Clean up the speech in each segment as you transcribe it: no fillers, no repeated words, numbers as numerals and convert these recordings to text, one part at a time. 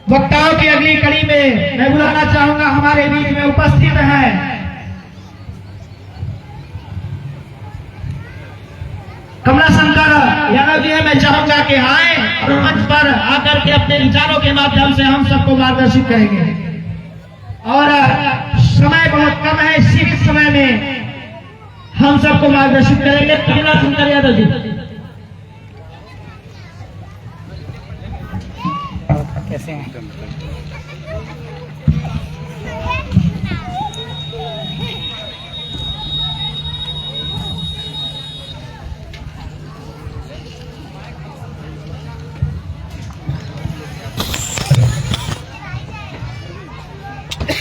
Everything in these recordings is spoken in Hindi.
वक्ताओं की अगली कड़ी में मैं बुलाना चाहूंगा हमारे बीच में उपस्थित हैं कमला शंकर यादव जी। मैं चाहूंगा कि आए और मंच पर आकर के अपने विचारों के माध्यम से हम सबको मार्गदर्शित करेंगे। और समय बहुत कम है, इसी समय में हम सबको मार्गदर्शित करेंगे कमला शंकर यादव जी। कैसे हैं?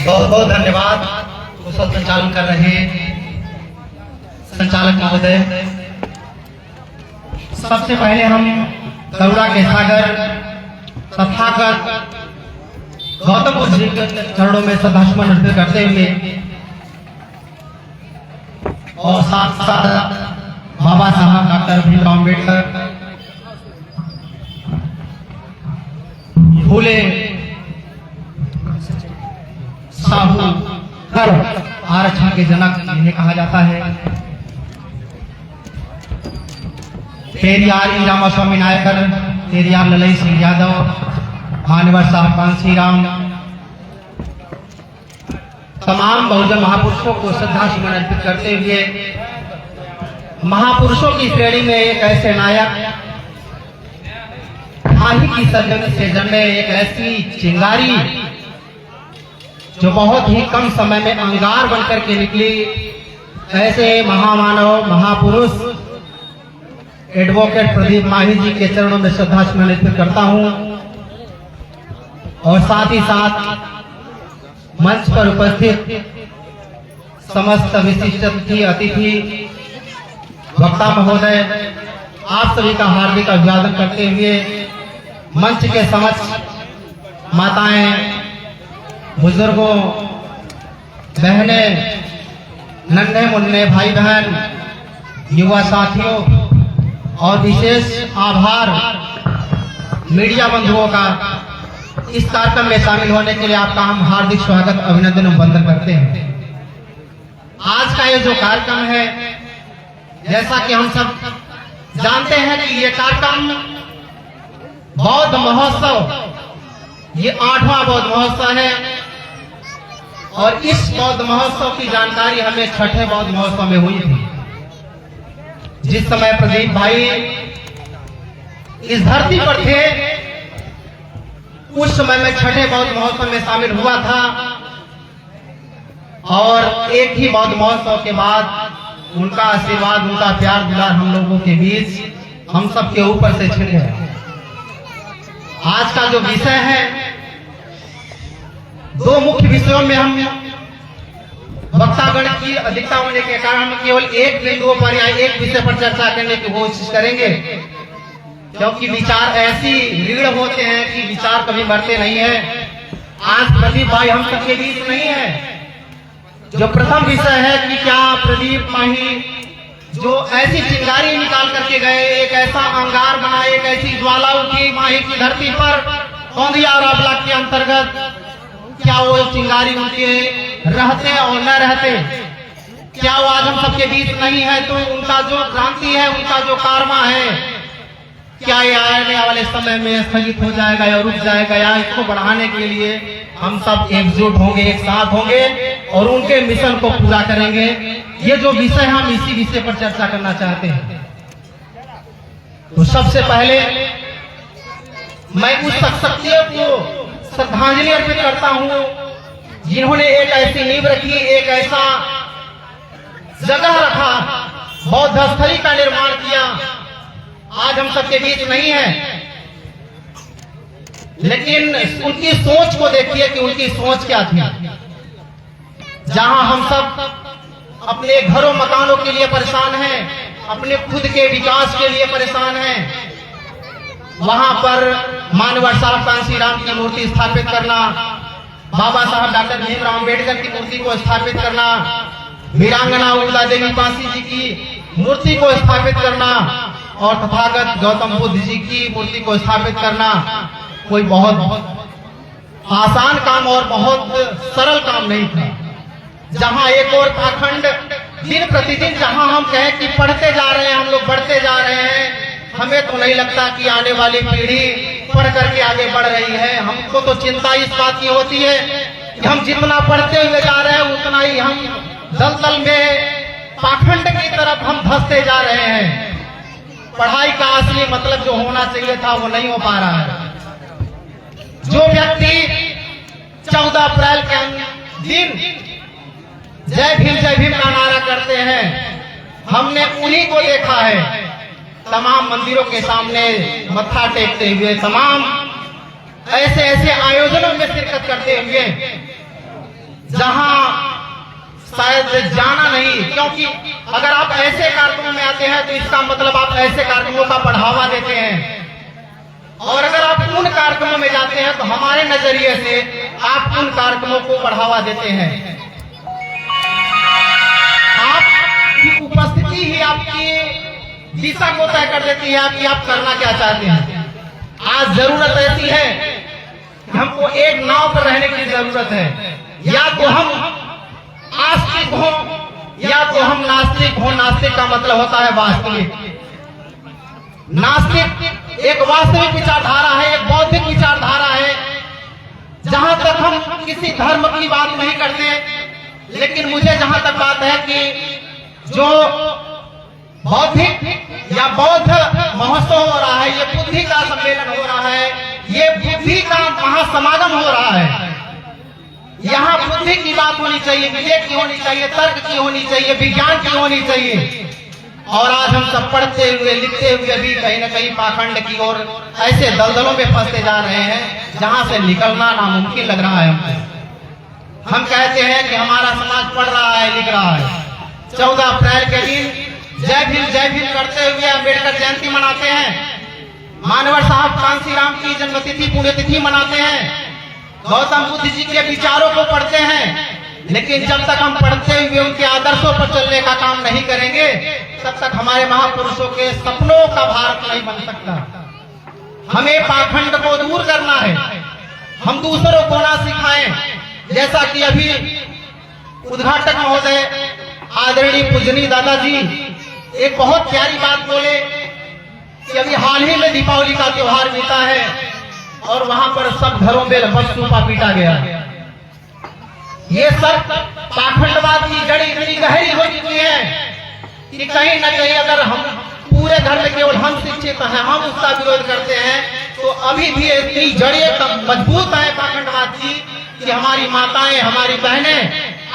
बहुत बहुत धन्यवाद कुशल संचालन कर रहे संचालक महोदय। सबसे पहले हम करुणा के सागर तथागत गौतम बुद्ध जी के चरणों में श्रद्धासुमन अर्पित करते हुए और साथ साथ बाबा साहब डॉक्टर भीमराव अम्बेडकर, फूले साहू आरक्षण के जनक इन्हें कहा जाता है। पेरियार ई रामास्वामी नायकर, पेरियार ललई सिंह यादव, मान्यवर साहब कांसी राम, तमाम बहुजन महापुरुषों को श्रद्धा सुमन अर्पित करते हुए महापुरुषों की श्रेणी में एक ऐसे नायक, माही की सरजमी से जन्मे एक ऐसी चिंगारी जो बहुत ही कम समय में अंगार बनकर के निकली, ऐसे महामानव महापुरुष एडवोकेट प्रदीप माही जी के चरणों में श्रद्धा सुमन अर्पित करता हूं। और साथ ही साथ मंच पर उपस्थित समस्त विशिष्ट अतिथि वक्ता महोदय, आप सभी का हार्दिक अभिवादन करते हुए मंच के समक्ष माताएं, बुजुर्गों, बहने, नन्हे मुन्ने भाई बहन, युवा साथियों और विशेष आभार मीडिया बंधुओं का इस कार्यक्रम में शामिल होने के लिए आपका हम हार्दिक स्वागत, अभिनंदन और वंदन करते हैं। आज का ये जो कार्यक्रम है, जैसा कि हम सब जानते हैं कि ये कार्यक्रम बौद्ध महोत्सव, ये 8वां बौद्ध महोत्सव है और इस बौद्ध महोत्सव की जानकारी हमें 6ठे बौद्ध महोत्सव में हुई थी। जिस समय प्रदीप भाई इस धरती पर थे, उस समय में 6ठे बौद्ध महोत्सव में शामिल हुआ था और एक ही बौद्ध महोत्सव के बाद उनका आशीर्वाद, उनका प्यार दुलार हम लोगों के बीच हम सबके ऊपर से छिन गया। आज का जो विषय है, दो मुख्य विषयों में हम वक्तागण की अधिकता होने के कारण हम केवल एक बिंदुओं पर या एक विषय पर चर्चा करने की कोशिश करेंगे, क्योंकि विचार ऐसी रीढ़ होते हैं कि विचार कभी मरते नहीं है। आज प्रदीप भाई हम सबके बीच नहीं है। जो प्रथम विषय है कि क्या प्रदीप माही जो ऐसी चिंगारी निकाल करके गए, एक ऐसा अंगार बना, एक ऐसी ज्वाला उठी माही की धरती पर कौंधिया और ब्लॉक के अंतर्गत, क्या वो चिंगारी उनके रहते और न रहते, क्या वो आज हम सबके बीच नहीं है, तो उनका जो क्रांति है, उनका जो कारमा है, क्या ये आने वाले समय में स्थगित हो जाएगा या रुक जाएगा, या इसको बढ़ाने के लिए हम सब एकजुट होंगे, एक साथ होंगे और उनके मिशन को पूरा करेंगे। ये जो विषय हम इसी विषय पर चर्चा करना चाहते हैं। तो सबसे पहले मैं उस शख्सियत को श्रद्धांजलि अर्पित करता हूं जिन्होंने एक ऐसी नींव रखी, एक ऐसा जगह रखा, बौद्ध स्थली का निर्माण किया। आज हम सबके बीच नहीं है, लेकिन उनकी सोच को देखिए कि उनकी सोच क्या थी। जहां हम सब अपने घरों मकानों के लिए परेशान हैं, अपने खुद के विकास के लिए परेशान हैं, वहां पर मान्यवर साहब कांसी राम की मूर्ति स्थापित करना, बाबा साहब डॉक्टर भीमराव अम्बेडकर की मूर्ति को स्थापित करना, वीरांगना उल्ला देवी पासी जी की मूर्ति को स्थापित करना और तथागत गौतम बुद्ध जी की मूर्ति को स्थापित करना कोई बहुत आसान काम और बहुत सरल काम नहीं था। जहां एक और पाखंड दिन प्रतिदिन, जहां हम कहें कि पढ़ते जा रहे हैं, हम लोग बढ़ते जा रहे हैं, हमें तो नहीं लगता कि आने वाली पीढ़ी पढ़ करके आगे बढ़ रही है। हमको तो चिंता इस बात की होती है कि हम जितना पढ़ते हुए जा रहे हैं उतना ही हम दलदल में पाखंड की तरफ हम धंसते जा रहे हैं। पढ़ाई का असली मतलब जो होना चाहिए था वो नहीं हो पा रहा है। जो व्यक्ति 14 अप्रैल के दिन जय भीम का नारा करते हैं, हमने उन्हीं को देखा है तमाम मंदिरों के सामने मत्था टेकते हुए, तमाम ऐसे ऐसे आयोजनों में शिरकत करते हुए जहां शायद जाना नहीं, क्योंकि अगर आप ऐसे कार्यक्रमों में आते हैं तो इसका मतलब आप ऐसे कार्यक्रमों का बढ़ावा देते हैं, और अगर आप उन कार्यक्रमों में जाते हैं तो हमारे नजरिए से आप उन कार्यक्रमों को बढ़ावा देते हैं। आपकी उपस्थिति ही आपकी दिशा को तय कर देती है कि आप करना क्या चाहते हैं। आज जरूरत ऐसी है कि हमको एक नाव पर रहने की जरूरत है। या तो हम आस्तिक हो या तो हम नास्तिक हो। नास्तिक का मतलब होता है वास्तविक। नास्तिक एक वास्तविक विचारधारा है, एक बौद्धिक विचारधारा है, जहां तक हम किसी धर्म की बात नहीं करते। लेकिन मुझे जहां तक बात है कि जो बौद्धिक या बौद्ध महोत्सव हो रहा है, ये बुद्धि का सम्मेलन हो रहा है, ये बुद्धि का महासमागम हो रहा है। यहाँ बुद्धि की बात होनी चाहिए, विवेक की होनी चाहिए, तर्क की होनी चाहिए, विज्ञान की होनी चाहिए। और आज हम सब पढ़ते हुए लिखते हुए भी कहीं न कहीं पाखंड की ओर ऐसे दलदलों में फंसते जा रहे हैं जहां से निकलना नामुमकिन लग रहा है हमको। हम कहते हैं कि हमारा समाज पढ़ रहा है, लिख रहा है। 14 अप्रैल के दिन जय भीम करते हुए अम्बेडकर जयंती मनाते हैं, मानवर साहब कांसीराम की जन्मतिथि पुण्यतिथि मनाते हैं, गौतम बुद्ध जी के विचारों को पढ़ते हैं। लेकिन जब तक हम पढ़ते हुए उनके आदर्शों पर चलने का काम नहीं करेंगे, तब तक हमारे महापुरुषों के सपनों का भारत नहीं बन सकता। हमें पाखंड को दूर करना है, हम दूसरों को ना सिखाएं। जैसा कि अभी उद्घाटक महोदय आदरणीय पूजनीय दादाजी एक बहुत प्यारी बात बोले कि अभी हाल ही में दीपावली का त्योहार बीता है और वहां पर सब घरों में लगभग सूपा पीटा गया। ये सब पाखंडवाद की जड़ी इतनी गहरी हो चुकी है कि कहीं न कहीं अगर हम पूरे घर में केवल हम शिक्षित हैं, हम उसका विरोध करते हैं, तो अभी भी इतनी जड़ें मजबूत है पाखंडवाद की कि हमारी माताएं, हमारी बहनें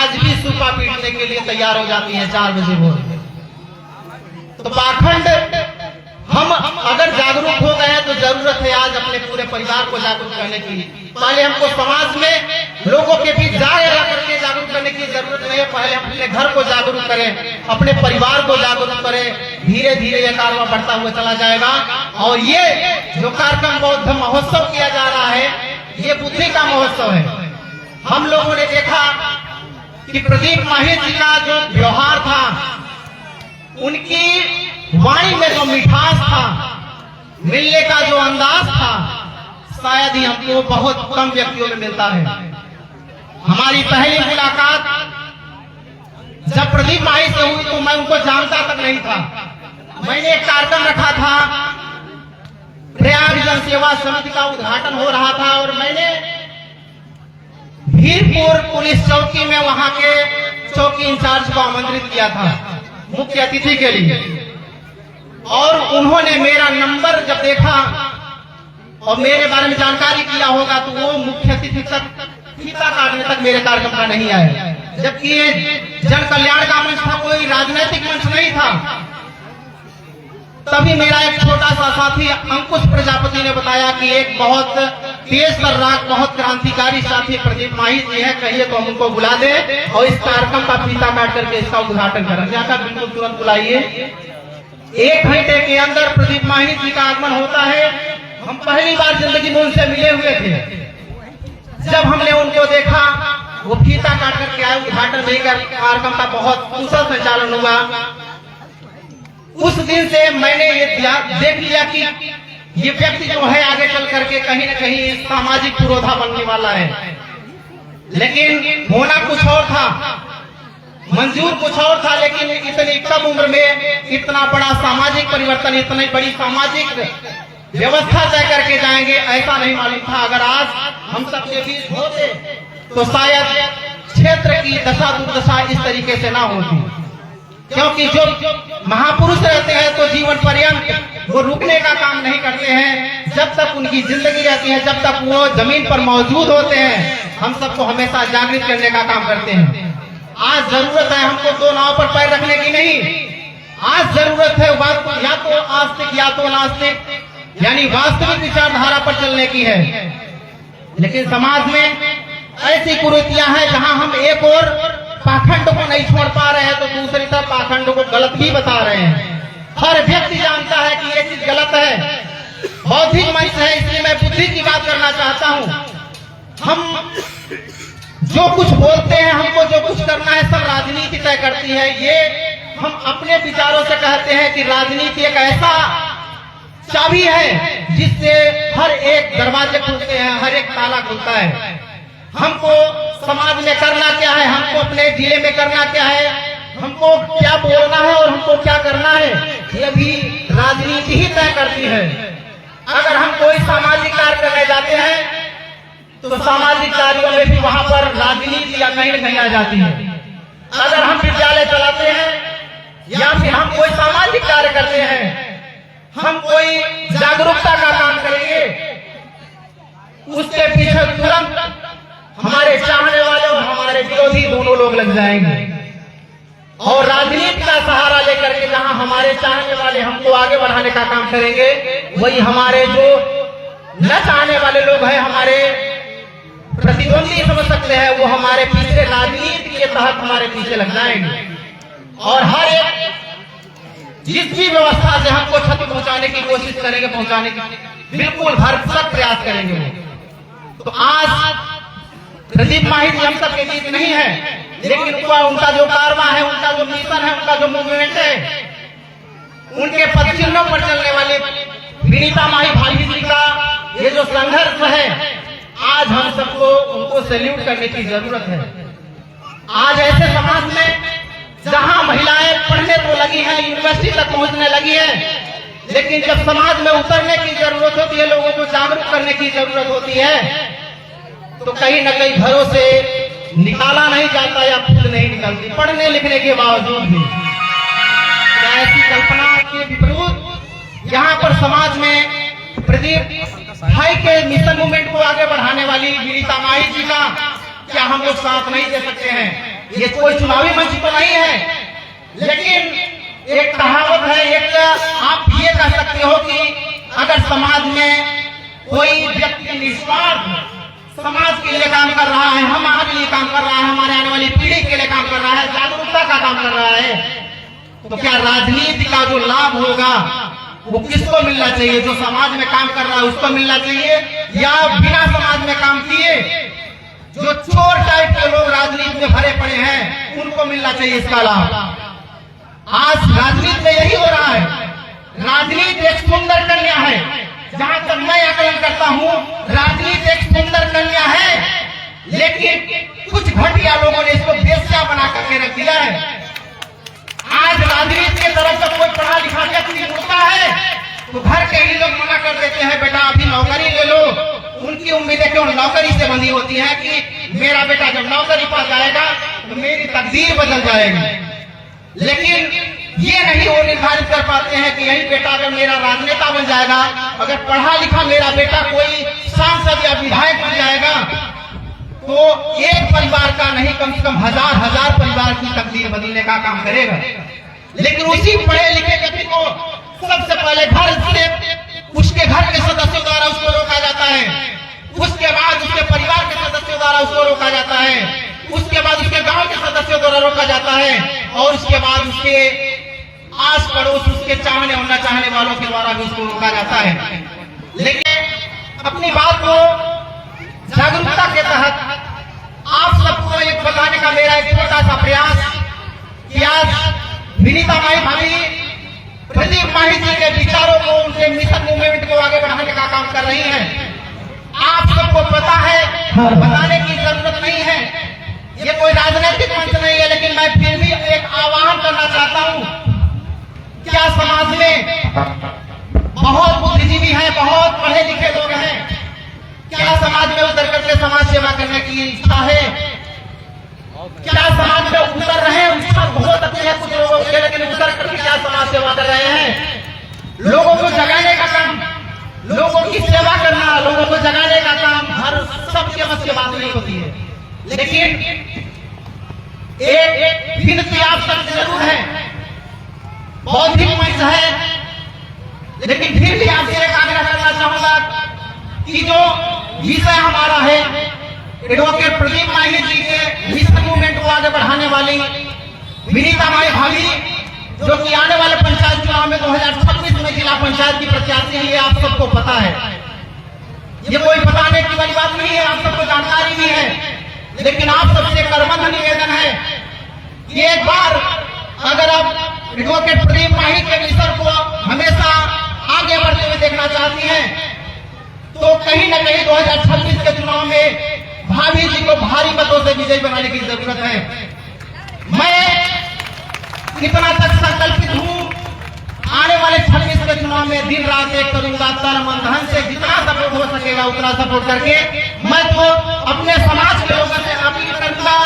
आज भी सूपा पीटने के लिए तैयार हो जाती हैं 4 बजे भोर। तो पाखंड हम अगर जागरूक हो गए हैं तो जरूरत है आज अपने पूरे परिवार को जागरूक करने की। पहले हमको समाज में लोगों के बीच करके जागरूक करने की जरूरत नहीं है। पहले हम अपने घर को जागरूक करें, अपने परिवार को जागरूक करें। धीरे धीरे यह कारवा बढ़ता हुआ चला जाएगा। और ये जो कार्यक्रम बौद्ध महोत्सव किया जा रहा है, ये बुद्धि का महोत्सव है। हम लोगों ने देखा कि प्रदीप माहित जी का जो व्यवहार था, उनकी वाणी में जो मिठास था, मिलने का जो अंदाज था, शायद ही हमको बहुत कम व्यक्तियों में मिलता है। हमारी पहली मुलाकात जब प्रदीप माही से हुई तो मैं उनको जानता तक नहीं था। मैंने एक कार्यक्रम रखा था, प्रयाग जन सेवा समिति का उद्घाटन हो रहा था और मैंने भीरपुर पुलिस चौकी में वहां के चौकी इंचार्ज को आमंत्रित किया था मुख्य अतिथि के लिए। और उन्होंने मेरा नंबर जब देखा और मेरे बारे में जानकारी किया होगा तो वो मुख्य अतिथि तक फीता काटने तक मेरे कार्यक्रम का नहीं आए। जबकि ये जन कल्याण का मंच था, कोई राजनीतिक मंच नहीं था। तभी मेरा एक छोटा सा साथी अंकुश प्रजापति ने बताया कि एक बहुत तेज तर्राक, बहुत क्रांतिकारी साथी प्रदीप माही जी है, कहिए तो हम उनको बुला दे और इस कार्यक्रम का फीता काट करके इसका उद्घाटन करें। जाकर बिल्कुल तुरंत बुलाइए। 1 घंटे के अंदर प्रदीप माही जी का आगमन होता है। हम पहली बार जिंदगी में उनसे मिले हुए थे। जब हमने उनको देखा, वो फीता काट करके आए, उद्घाटन नहीं कर, कार्यक्रम का बहुत कुशल संचालन हुआ। उस दिन से मैंने ये देख लिया कि ये व्यक्ति जो है आगे चल करके कहीं न कहीं सामाजिक पुरोधा बनने वाला है। लेकिन होना कुछ और था, मंजूर कुछ और था, लेकिन इतनी कम उम्र में इतना बड़ा सामाजिक परिवर्तन, इतनी बड़ी सामाजिक व्यवस्था तय करके जाएंगे ऐसा नहीं मालूम था। अगर आज हम सबके बीच होते तो शायद क्षेत्र की दशा दुर्दशा इस तरीके से ना होती, क्योंकि जो महापुरुष रहते हैं तो जीवन पर्यंत वो रुकने का काम नहीं करते हैं। जब तक उनकी जिंदगी रहती है, जब तक वो जमीन पर मौजूद होते हैं, हम सबको हमेशा जागृत करने का काम करते हैं। आज जरूरत है हमको दो नाव पर पैर रखने की नहीं, आज जरूरत है या तो आस्तिक या तो नास्तिक, यानी वास्तविक विचारधारा पर चलने की है। लेकिन समाज में ऐसी कुरीतियां हैं जहां हम एक और पाखंड को नहीं छोड़ पा रहे हैं तो दूसरी तरफ पाखंड को गलत भी बता रहे हैं। हर व्यक्ति जानता है कि ये चीज गलत है। बौद्धिक मंच है, इसलिए मैं बुद्धि की बात करना चाहता हूं। हम जो कुछ बोलते हैं, हमको जो कुछ करना है, सब राजनीति तय करती है। ये हम अपने विचारों से कहते हैं कि राजनीति एक ऐसा चाबी है जिससे हर एक दरवाजे खुलते हैं, हर एक ताला खुलता है। हमको समाज में करना क्या है, हमको अपने जिले में करना क्या है, हमको क्या बोलना है और हमको क्या करना है, ये भी राजनीति ही तय करती है। अगर हम कोई सामाजिक कार्य करने जाते हैं तो सामाजिक कार्यों में भी वहां पर राजनीति या कहीं न कहीं आ जाती है। अगर हम विद्यालय चलाते हैं या फिर हम कोई सामाजिक कार्य करते हैं, हम कोई जागरूकता का काम करेंगे, उसके पीछे तुरंत हमारे चाहने वाले और हमारे विरोधी दोनों लोग लग जाएंगे। और राजनीति का सहारा लेकर के जहां हमारे चाहने वाले हमको आगे बढ़ाने का काम करेंगे, वही हमारे जो न चाहने वाले लोग हैं, हमारे प्रतिद्वंदी समझ सकते हैं, वो हमारे पीछे राजनीति के तहत हमारे पीछे लग जाएंगे। और हर एक जिस भी व्यवस्था से हमको क्षति पहुंचाने की कोशिश करेंगे, पहुंचाने की बिल्कुल भरसक प्रयास करेंगे वो। तो आज प्रदीप माही जी हम सबके बीच नहीं है, लेकिन उनका जो कारवा है, उनका जो मिशन है, उनका जो मूवमेंट है, उनके पद चिन्हों पर चलने वाले विनीता माही भाभी जी का ये जो संघर्ष है, आज हम सबको उनको सैल्यूट करने की जरूरत है। आज ऐसे समाज में जहां महिलाएं पढ़ने तो लगी हैं, यूनिवर्सिटी तक पहुंचने लगी है, लेकिन जब समाज में उतरने की जरूरत होती है, लोगों को जागरूक करने की जरूरत होती है, तो कहीं न कहीं घरों से निकाला नहीं जाता या खुद नहीं निकलती, पढ़ने लिखने के बावजूद भी। ऐसी कल्पना के विपरीत यहाँ पर समाज में प्रदीप भाई के मिशन मूवमेंट को आगे बढ़ाने वाली विनीता माही जी का क्या हम लोग साथ नहीं दे सकते हैं? ये कोई चुनावी मंच तो नहीं है, लेकिन एक कहावत है, एक आप ये कह सकते हो कि अगर समाज में कोई व्यक्ति निस्वार्थ समाज के लिए काम कर रहा है, हमारे लिए काम कर रहा है, हमारे आने वाली पीढ़ी के लिए काम कर रहा है, जागरूकता का काम कर रहा है, तो क्या राजनीति का जो लाभ होगा वो किसको मिलना चाहिए? जो समाज में काम कर रहा है उसको मिलना चाहिए, या बिना समाज में काम किए जो चोर टाइप के लोग राजनीति में भरे पड़े हैं उनको मिलना चाहिए इसका लाभ? आज राजनीति में यही हो रहा है। राजनीति एक सुंदर कन्या है, जहां तक मैं आकलन करता हूं, राजनीति एक सुंदर कन्या है, लेकिन कुछ घटिया लोगों ने इसको बेस्या बना करके रख दिया है। आज राजनीति की तरफ से कोई पढ़ा लिखा व्यक्ति मुड़ता है तो घर के ही लोग मना कर देते हैं, बेटा अभी नौकरी ले लो। उनकी उम्मीदें क्यों नौकरी से बंधी होती है कि मेरा बेटा जब नौकरी पा जाएगा तो मेरी तकदीर बदल जाएगी। लेकिन ये नहीं वो निर्धारित कर पाते हैं कि यही बेटा अगर मेरा राजनेता बन जाएगा, अगर पढ़ा लिखा मेरा बेटा कोई सांसद या विधायक बन जाएगा, तो एक परिवार का नहीं कम से कम हजार हजार परिवार की तकदीर बदलने का काम करेगा। लेकिन उसी पढ़े लिखे व्यक्ति को सबसे पहले घर से उसके घर के सदस्यों द्वारा उसको रोका जाता है, उसके बाद उसके परिवार के सदस्यों द्वारा उसको रोका जाता है, उसके बाद उसके गांव के सदस्यों द्वारा रोका जाता है, और उसके बाद उसके आस पड़ोस उसके चाहने और न चाहने वालों के द्वारा भी उसको रोका जाता है। लेकिन अपनी बात को जागरूकता के तहत आप सबको एक बताने का मेरा एक छोटा सा प्रयास कि आज विनीता माई भाभी प्रदीप माही जी के विचारों को, उनके मिशन मूवमेंट को आगे बढ़ाने का काम कर रही हैं। आप सबको पता है, बताने की जरूरत नहीं है, ये कोई राजनीतिक मंच नहीं है, लेकिन मैं फिर भी एक आह्वान करना चाहता हूँ। क्या समाज में बहुत बुद्धिजीवी हैं, बहुत पढ़े लिखे लोग हैं, क्या समाज में उतर करके समाज सेवा करने की इच्छा है? क्या समाज में उतर रहे हैं? इच्छा बहुत अच्छी है कुछ लोगों की, लेकिन उतर करके क्या समाज सेवा कर रहे हैं? लोगों को जगाने का काम, लोगों की सेवा करना, लोगों को जगाने का काम हर सबके बस की बात नहीं होती है। लेकिन एक विनती आप सबसे जरूर है, बौद्धिक मंच है, लेकिन फिर भी आपसे एक आग्रह करना चाहूंगा कि जो विषय हमारा है, एडवोकेट प्रदीप माही जी के मिशन मूवमेंट को आगे बढ़ाने वाली विनीता माई भाभी, जो कि आने वाले पंचायत चुनाव में 2026 में जिला पंचायत की प्रत्याशी है, ये आप सबको पता है। ये कोई बताने की बड़ी बात नहीं है, आप सबको जानकारी भी है। लेकिन आप सबसे करबद्ध निवेदन है कि एक बार अगर आप एडवोकेट प्रदीप माही के मिशन को हमेशा आगे बढ़ते हुए देखना चाहती हैं, तो कहीं न कहीं 2026 के चुनाव में भाभी जी को भारी मतों से विजयी बनाने की जरूरत है। मैं इतना तक संकल्पित हूँ, आने वाले 26 के चुनाव में दिन रात एक करूंगा, तन मन धन से जितना सपोर्ट हो सकेगा उतना सपोर्ट करके मैं तो अपने समाज के लोगों से अपील करूंगा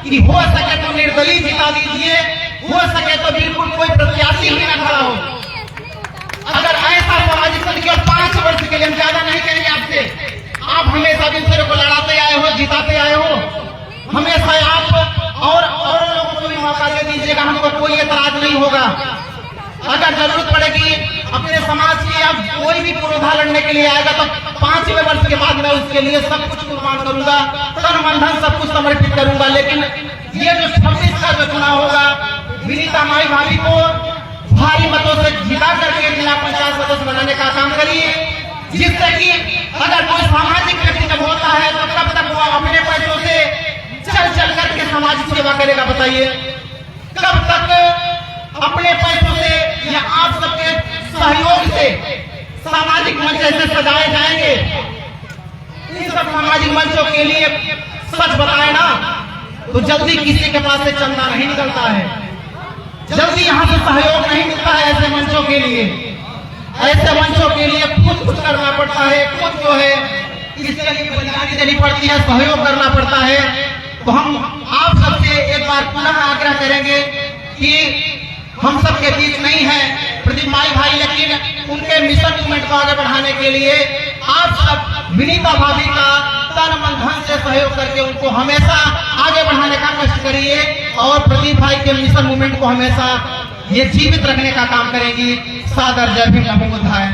कि हो सके तो निर्दलीय जिता दीजिए, हो सके तो बिल्कुल कोई प्रत्याशी ही न खड़ा हो। अगर ऐसा सामाजिक केवल 5 वर्ष के लिए, हम ज्यादा नहीं करेंगे आपसे, आप हमेशा दूसरे को लड़ाते आए हो, जिताते आए हो, हमेशा आप और लोगों को भी मौका दे दीजिएगा, हमको कोई एतराज नहीं होगा। अगर जरूरत पड़ेगी अपने समाज की, अब कोई भी पुरोधा लड़ने के लिए आएगा तो 5वें वर्ष के बाद मैं उसके लिए सब कुछ कुर्बान करूंगा, तन मन धन सब कुछ समर्पित करूंगा। लेकिन ये जो 26 का जो चुनाव होगा, विनीता माई भाभी को भारी मतों से जिता करके जिला पंचायत सदस्य बनाने का काम करिए, जिससे कि अगर कोई सामाजिक व्यक्ति जब होता है तो कब तक वो अपने पैसों से चल करके सामाजिक सेवा करेगा? बताइए, कब तक अपने पैसों से या आप सबके सहयोग से सामाजिक मंच ऐसे सजाए जाएंगे? इन सब सामाजिक मंचों के लिए सच बताए ना तो जल्दी किसी के पास से चंदा नहीं निकलता है, जल्दी यहाँ से सहयोग नहीं मिलता है। ऐसे मंचों के लिए, ऐसे मंचों के लिए खुद कुछ करना पड़ता है, खुद जो है इसके लिए बलिदानी देनी पड़ती है, सहयोग करना पड़ता है। तो हम आप सबसे एक बार पुनः आग्रह करेंगे कि हम सबके बीच नहीं है प्रदीप माई भाई, लेकिन उनके मिशन मूवमेंट को आगे बढ़ाने के लिए आप सब विनीता भाभी का तन मन धन से सहयोग करके उनको हमेशा आगे बढ़ाने का कष्ट करिए और प्रदीप भाई के मिशन मूवमेंट को हमेशा ये जीवित रखने का काम करेंगी। सादर जय भीम, नमो बुद्धाय।